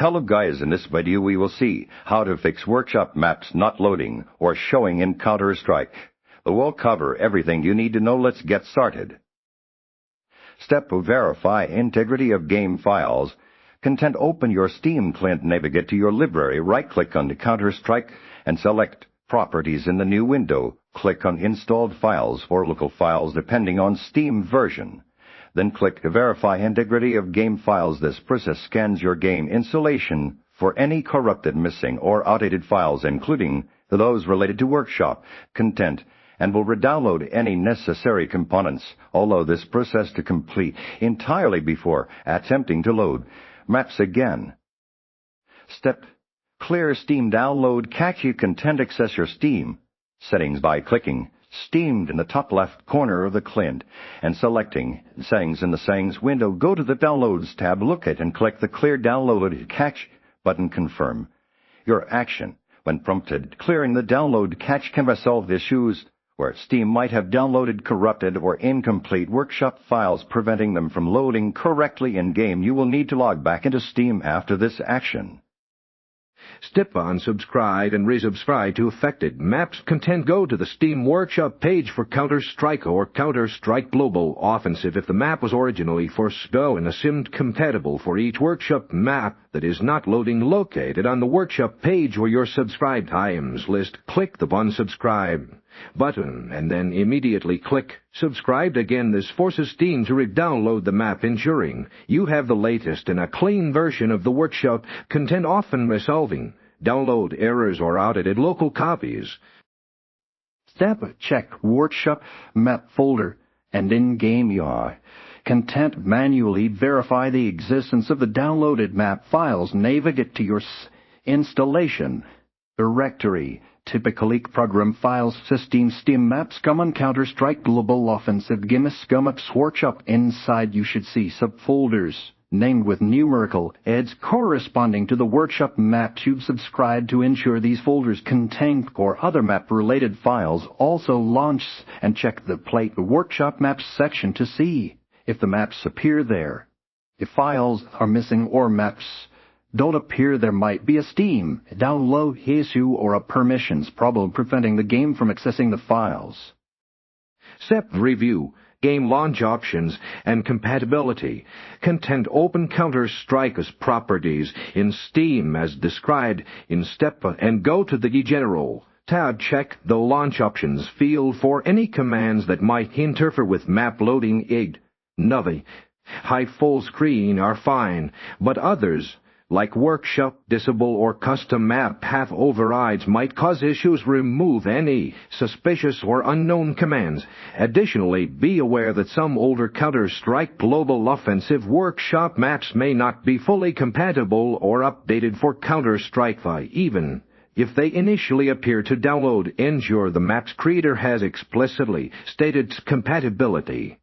Hello guys, in this video we will see how to fix workshop maps not loading or showing in Counter-Strike. We'll cover everything you need to know. Let's get started. Step to verify integrity of game files. Content open your Steam client, navigate to your library, right-click on the Counter-Strike and select Properties in the new window. Click on Installed Files or Local Files depending on Steam version. Then click to verify integrity of game files. This process scans your game installation for any corrupted, missing, or outdated files, including those related to workshop content, and will redownload any necessary components, although this process to complete entirely before attempting to load maps again. Step: clear Steam download cache content. Access your Steam settings by clicking Steamed in the top left corner of the client and selecting Settings in the Settings window. Go to the Downloads tab, look at and click the Clear Downloaded Cache button. Confirm your action. When prompted, clearing the download cache can resolve issues where Steam might have downloaded corrupted or incomplete workshop files, preventing them from loading correctly in-game. You will need to log back into Steam after this action. Step unsubscribe and resubscribe to affected maps content. Go to the Steam Workshop page for Counter-Strike or Counter-Strike Global Offensive. If the map was originally for SCO and assumed compatible for each workshop map that is not loading, located on the workshop page where your subscribed items list, click the unsubscribe button and then immediately click subscribed again. This forces Steam to re-download the map, ensuring you have the latest and a clean version of the workshop content, often resolving download errors or outdated local copies. Step: check workshop map folder and in-game UI content. Manually verify the existence of the downloaded map files. Navigate to your installation directory. Typically program files system Steam maps common Counter-Strike Global Offensive game SCOMAPS workshop. Inside you should see subfolders named with numerical heads corresponding to the workshop map. You subscribe to ensure these folders contain or other map related files. Also launch and check the Play Workshop Maps section to see if the maps appear there. If files are missing or maps don't appear, there might be a Steam download issue or a permissions problem preventing the game from accessing the files. Step: review game launch options and compatibility content. Open Counter-Strike's properties in Steam as described in Step and go to the General tab. Check the launch options field for any commands that might interfere with map loading. Navi, high full screen are fine, but others like workshop disable or custom map path overrides might cause issues. Remove any suspicious or unknown commands. Additionally, be aware that some older Counter-Strike Global Offensive workshop maps may not be fully compatible or updated for Counter-Strike V, even if they initially appear to download. Ensure the map's creator has explicitly stated compatibility.